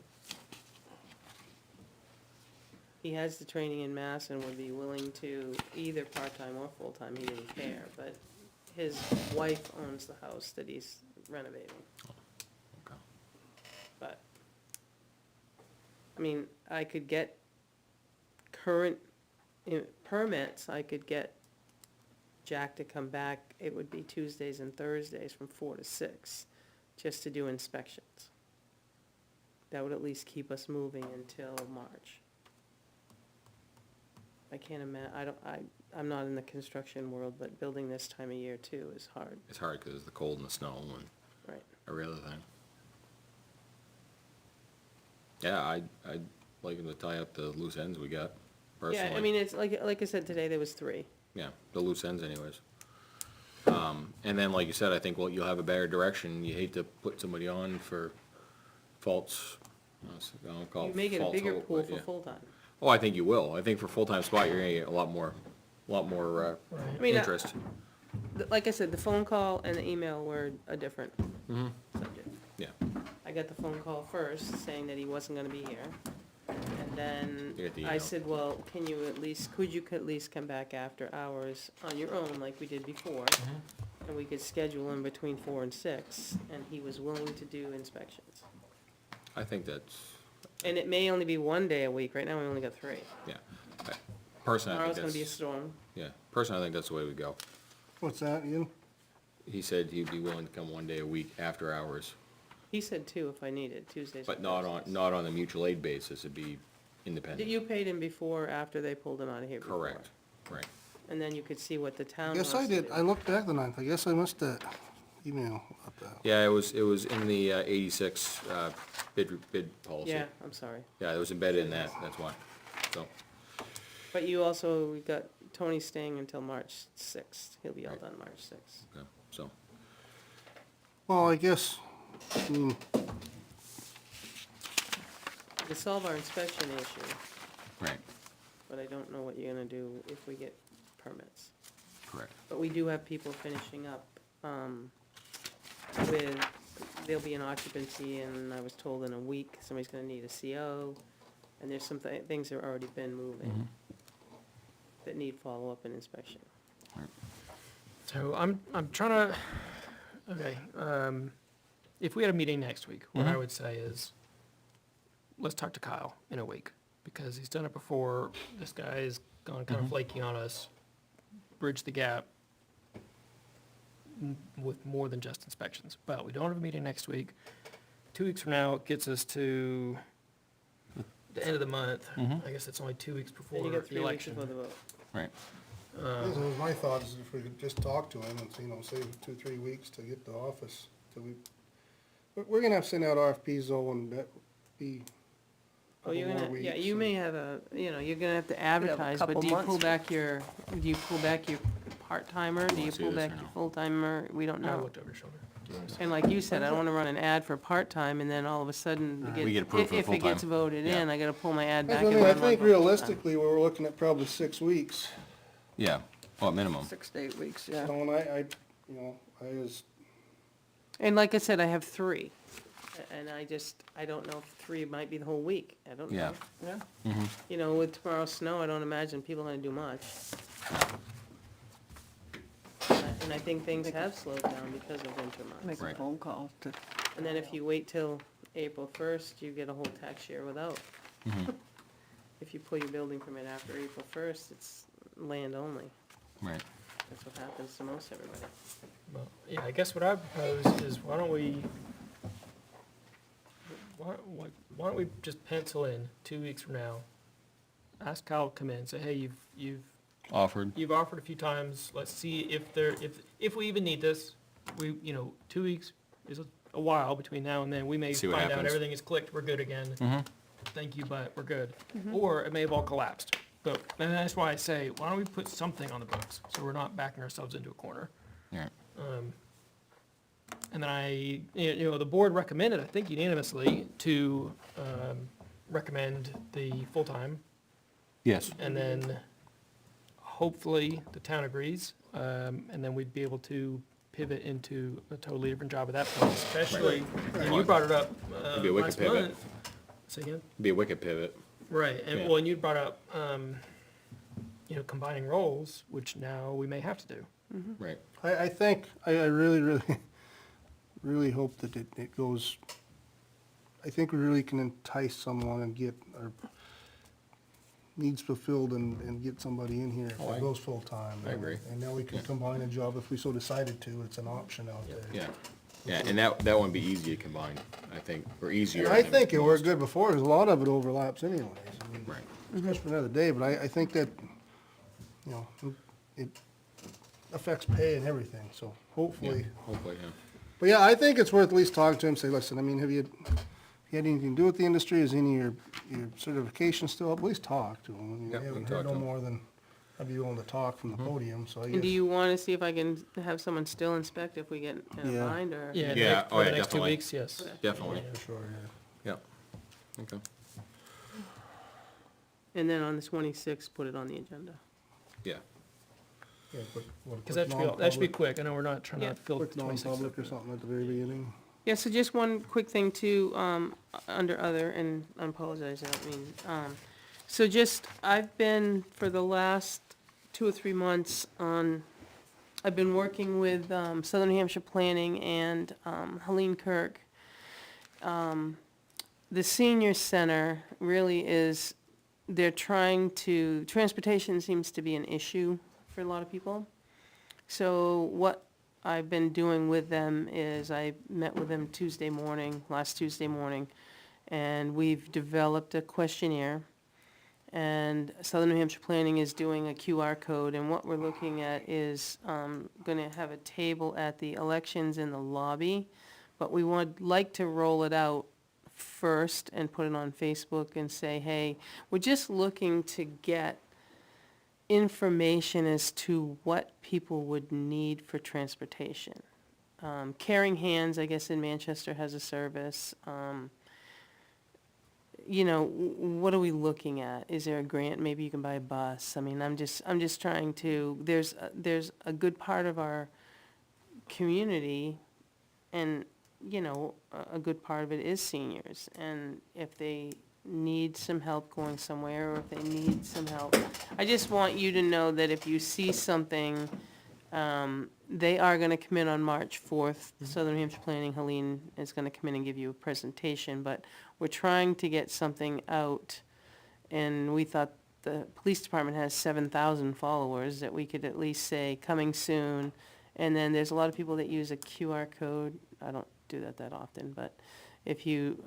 He has the training in Mass and would be willing to either part-time or full-time, he didn't care, but his wife owns the house that he's renovating. Okay. But, I mean, I could get current permits, I could get Jack to come back, it would be Tuesdays and Thursdays from 4 to 6, just to do inspections. That would at least keep us moving until March. I can't I'm not in the construction world, but building this time of year too is hard, It's hard because the cold and the snow and right? every other thing. Yeah, I'd like him to tie up the loose ends we got, personally. Yeah, I mean, it's like I said, today there was 3. Yeah, the loose ends anyways. And then, like you said, I think, well, you'll have a better direction. You hate to put somebody on for faults, I don't call You it make it a false bigger hope, pool but for yeah. full-time. Oh, I think you will. I think for full-time spot, you're gonna get a lot more, I mean, interest. Like I said, the phone call and the email were a different subject. Yeah, I got the phone call first saying that he wasn't gonna be here. And then You got the I email. said, well, could you at least come back after hours on your own like we did before? And we could schedule in between 4 and 6, and he was willing to do inspections. I think that's, And it may only be 1 day a week, right now we only got 3. yeah. Personally, I Tomorrow's think gonna be a that's, storm. yeah, personally, I think that's the way we go. What's that, Ian? He said he'd be willing to come 1 day a week after hours, He said 2 if I needed, Tuesdays. but and not Thursdays. on the mutual aid basis. It'd be independent. You paid him before, or after they pulled him out of here before? Correct, right. And then you could see what the town I wants guess I to did, do. I looked back the ninth, I guess I missed that email about that. Yeah, it was in the 86 bid policy. Yeah, I'm sorry. Yeah, it was embedded in that, that's why. So, But you also, we got Tony staying until March 6th. He'll be all done March 6th. okay, so, Well, I guess, I mean, To solve our inspection issue, right, but I don't know what you're gonna do if we get permits. correct. But we do have people finishing up, there'll be an occupancy, and I was told in a week, somebody's gonna need a CO, and there's some things that have already been moving that need follow-up and inspection. So I'm trying to, okay, if we had a meeting next week, what I would say is, let's talk to Kyle in a week, because he's done it before. This guy's gone kind of flaky on us. Bridge the gap with more than just inspections. But we don't have a meeting next week. 2 weeks from now, it gets us to the end of the month. I guess it's only 2 weeks before Then you got the 3 weeks election. before the vote. Right. this was my thought, is if we could just talk to him and, save 2-3 weeks to get to office, till we're gonna have to send out RFPs though, and that be Oh, you're couple gonna, more yeah, weeks you and- may have you're gonna have to advertise, but couple do you months. pull back your part-timer? Do you see pull this back or your no? full-timer? We don't I know. looked over his shoulder. And like you said, I don't wanna run an ad for part-time, and then all of a sudden, We get approved for if it gets full-time. voted Yeah. in, I gotta pull my ad back That's what and I run think one for full-time. realistically, we're looking at probably 6 weeks. Yeah, well, at minimum. 6 to 8 weeks, yeah. So, and I was, And like I said, I have 3, and I don't know if 3 might be the whole week, I don't know. Yeah. Yeah. With tomorrow's snow, I don't imagine people are gonna do much. And I think things have slowed down because of winter months. Make a Right. phone call to, And then if you wait till April 1st, you get a whole tax year without. If you pull your building permit after April 1st, it's land only. Right. That's what happens to most everybody. Well, yeah, I guess what I propose is, why don't we just pencil in 2 weeks from now? Ask Kyle to come in, say, hey, Offered. you've offered a few times, let's see if we even need this. 2 weeks is a while between now and then, we may See what find out happens. everything is clicked, we're good again. Thank you, but we're good. Or it may have all collapsed. But, and that's why I say, why don't we put something on the books, so we're not backing ourselves into a corner? Yeah. And then the board recommended, I think unanimously, to recommend the full-time, Yes. and then hopefully the town agrees, and then we'd be able to pivot into a totally different job at that point, especially, and you brought it up It'd be a wicked last pivot. month. Say again? Be a wicked pivot. Right, Yeah. and, well, and you brought up, combining roles, which now we may have to do. Right. I think, I really, really, really hope that it goes, I think we really can entice someone and get our needs fulfilled and get somebody in here Oh, I- that goes full-time. I agree. And then we can combine a job if we so decided to, it's an option out there. Yeah, yeah, and that would be easy to combine, I think, or easier. And I than think it worked most. good before, because a lot of it overlaps anyways. I mean, Right. It's just for another day, but I think that you know, it affects pay and everything, so hopefully. Hopefully, yeah. But yeah, I think it's worth at least talking to him, say, listen, I mean, have you had anything to do with the industry? Is any of your certification still up? At least talk to him. I mean, Yep, we we haven't can heard talk no to him. more than, I'd be willing to talk from the podium, so I And do guess. you wanna see if I can have someone still inspect if we get in a Yeah. bind, or? Yeah, Yeah, for the yeah, next 2 definitely. weeks, yes. Definitely, For sure, yeah. yeah. Okay. And then on the 26th, put it on the agenda. Yeah. Yeah, Because that should be quick, I know we're not trying Yeah. to fill Quick 26 non-public or up. something at the very beginning. Yeah, so just one quick thing too, under other, and I apologize, I don't mean, so just, I've been, for the last 2 or 3 months I've been working with, Southern New Hampshire Planning and, Helene Kirk. The senior center really is, they're trying to, transportation seems to be an issue for a lot of people. So what I've been doing with them is I met with them last Tuesday morning, and we've developed a questionnaire. And Southern New Hampshire Planning is doing a QR code, and what we're looking at is gonna have a table at the elections in the lobby, but we would like to roll it out first and put it on Facebook and say, hey, we're just looking to get information as to what people would need for transportation. Caring Hands, I guess, in Manchester has a service. You know, what are we looking at? Is there a grant? Maybe you can buy a bus. I mean, I'm just trying to, there's a good part of our community, and, you know, a good part of it is seniors. And if they need some help going somewhere, or if they need some help, I just want you to know that if you see something, they are gonna come in on March 4th. Southern New Hampshire Planning, Helene is gonna come in and give you a presentation, but we're trying to get something out, and we thought the police department has 7,000 followers, that we could at least say, coming soon. And then there's a lot of people that use a QR code. I don't do that often, but if you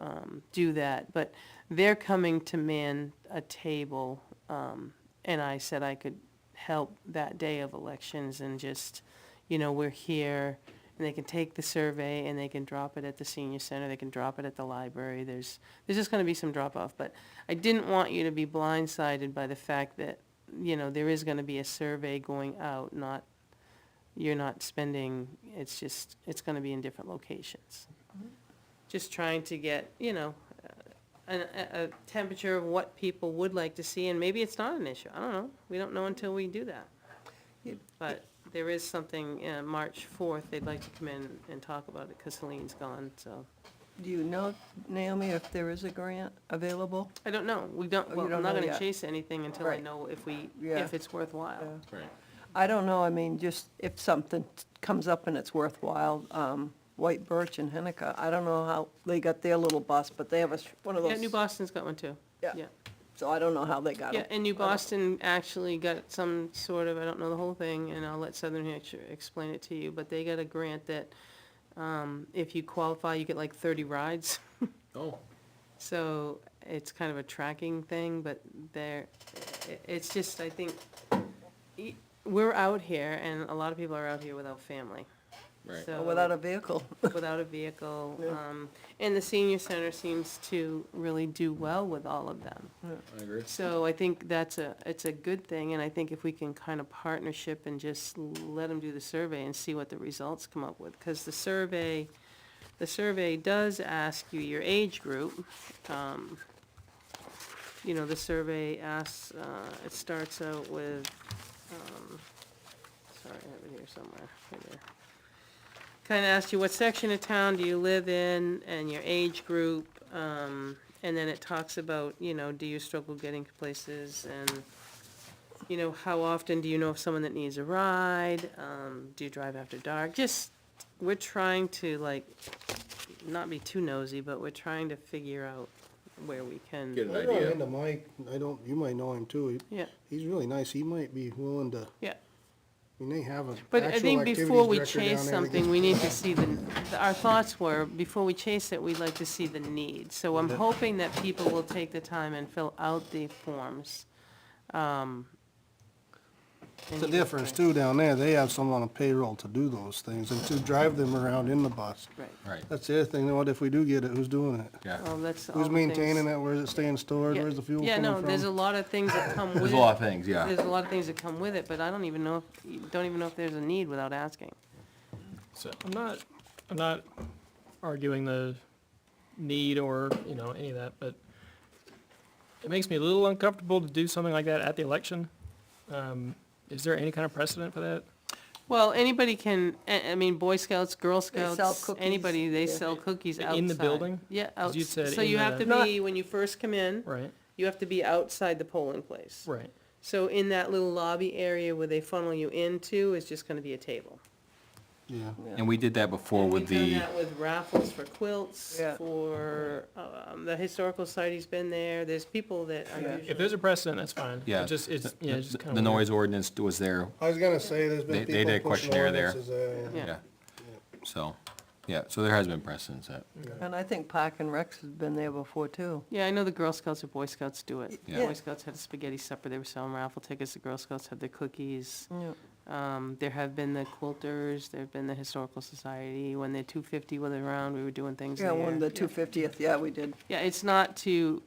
do that. But they're coming to man a table, and I said I could help that day of elections, and just, you know, we're here, and they can take the survey and they can drop it at the senior center, they can drop it at the library. There's just gonna be some drop off, but I didn't want you to be blindsided by the fact that, you know, there is gonna be a survey going out, you're not spending, it's gonna be in different locations. Just trying to get, you know, a temperature of what people would like to see, and maybe it's not an issue, I don't know, we don't know until we do that. But there is something, March 4th, they'd like to come in and talk about it, because Helene's gone, so. Do you know, Naomi, if there is a grant available? I don't know, we don't, Oh, you well, I'm don't not know gonna yet. chase anything until I Right. know if Yeah. it's worthwhile. Yeah. Right. I don't know, I mean, just if something comes up and it's worthwhile, White Birch and Hennecker, I don't know how they got their little bus, but they have one of those. Yeah, New Boston's got one too. Yeah. So I don't know how they got Yeah, it. and New Boston actually got some sort of, I don't know the whole thing, and I'll let Southern New Hampshire explain it to you, but they got a grant that, if you qualify, you get like 30 rides. Oh, So it's kind of a tracking thing, but it's just, I think, we're out here, and a lot of people are out here without family. right. So- Without a vehicle. Without a vehicle, Yeah. and the senior center seems to really do well with all of them. I agree. So I think it's a good thing, and I think if we can kind of partnership and just let them do the survey and see what the results come up with, because the survey does ask you your age group. You know, the survey asks, it starts out with, sorry, I have it here somewhere, right there. Kind of asks you what section of town do you live in, and your age group, and then it talks about, you know, do you struggle getting to places, and, you know, how often do you know of someone that needs a ride, do you drive after dark, just, we're trying to, like, not be too nosy, but we're trying to figure out where we can. Get an I run idea. into Mike, you might know him too. Yeah, He's really nice. He might be willing to, yeah. I mean, they have a But I actual think activities before we director down chase there that something, gets- we need to see our thoughts were, before we chase it, we'd like to see the need. So I'm hoping that people will take the time and fill out the forms, It's a difference too down there. They have someone on payroll to do those things and to drive them around in the bus. Right. Right, That's the other thing. What if we do get it? Who's doing it? yeah. Well, that's all Who's the things- maintaining it? Where's it staying stored? Yeah, Where's the fuel yeah, coming no, there's a from? lot of things that come with it. There's a lot of things, yeah. There's a lot of things that come with it, but I don't even know if there's a need without asking. So I'm not arguing the need or, any of that, but it makes me a little uncomfortable to do something like that at the election. Is there any kind of precedent for that? Well, anybody can, I mean, Boy Scouts, Girl sell Scouts, cookies, anybody, they yeah. sell cookies outside. In the building? Yeah, 'Cause you said so in you have the- to be, when you first come in, Right, you have to be outside the polling place. right. So in that little lobby area where they funnel you into is just gonna be a table. Yeah. And we did that before And with we've done the, that with raffles for quilts, Yeah. for, the Historical Society's been there, there's people that are Yeah. usually. If there's a precedent, that's fine. yeah. It just, it's just kind of. The noise ordinance was there, I was gonna say, there's been They people did a pushing questionnaire there. ordinances there. Yeah. yeah. So, yeah, so there has been precedence that, And I think Park and Recs has been there before too. Yeah, I know the Girl Scouts or Boy Scouts do it. Yeah. Boy Scouts had a spaghetti supper, they were selling raffle tickets, the Girl Scouts had their cookies. Yeah. There have been the quilters, there have been the Historical Society, when the 250 was around, we were doing things Yeah, there. when the 250th, yeah, we did. Yeah, it's not to,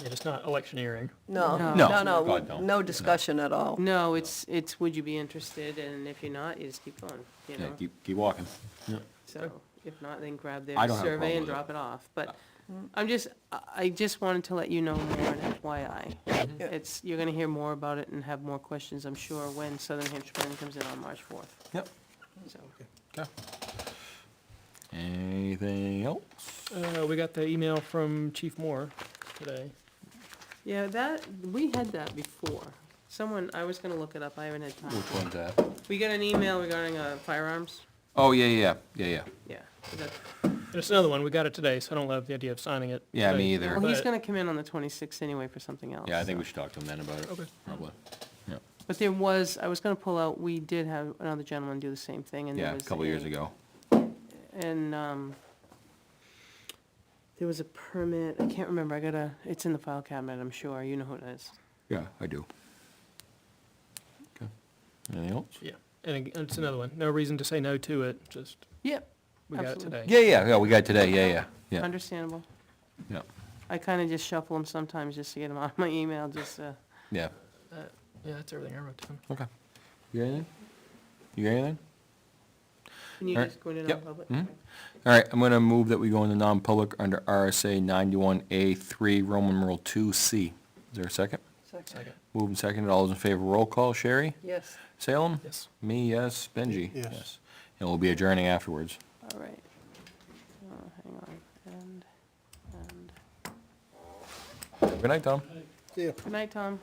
Yeah, it's not electioneering. No, No. no, No, no, God, no. no discussion at all. no, it's would you be interested, and if you're not, you just keep going, you yeah, know? keep walking. So, if not, then grab their I don't have a survey problem and with it. drop it off, but I just wanted to let you know more an FYI. Yeah. It's, you're gonna hear more about it and have more questions, I'm sure, when Southern Hampshire Planning comes in on March 4th. Yep. So, Okay. Anything else? We got the email from Chief Moore today. yeah, we had that before. Someone, I was gonna look it up, I haven't had time. Which one's that? We got an email regarding firearms, Oh, yeah. yeah. is that- There's another one, we got it today, so I don't love the idea of signing it. Yeah, today. me either. Well, he's But- gonna come in on the 26th anyway for something else. Yeah, I think we should talk to him then about it. Okay. Probably. But there was, I was gonna pull out, we did have another gentleman do the same thing, and there Yeah, a was couple years ago. And, there was a permit, I can't remember, it's in the file cabinet, I'm sure, you know who it is. Yeah, I do. Okay. Anything else? Yeah, and it's another one, no reason to say no to it, just, Yep, we got it Absolutely. today. Yeah, we got it today, yeah. understandable. Yeah. I kinda just shuffle them sometimes just to get them out of my email, just, Yeah, Yeah, that's everything I wrote down. okay. You got anything? You got anything? can you All right. just go into Yep. non-public? Mhm. All right, I'm gonna move that we go into non-public under RSA 91A3, Roman numeral 2C. Is there a second? Second. Moving second, all those in favor, roll call. Sherry? Yes. Salem? Yes. Me, yes. Benji? Yes. And we'll be adjourning afterwards. All right. Hang on, and, Good night, Tom. See ya. good night, Tom.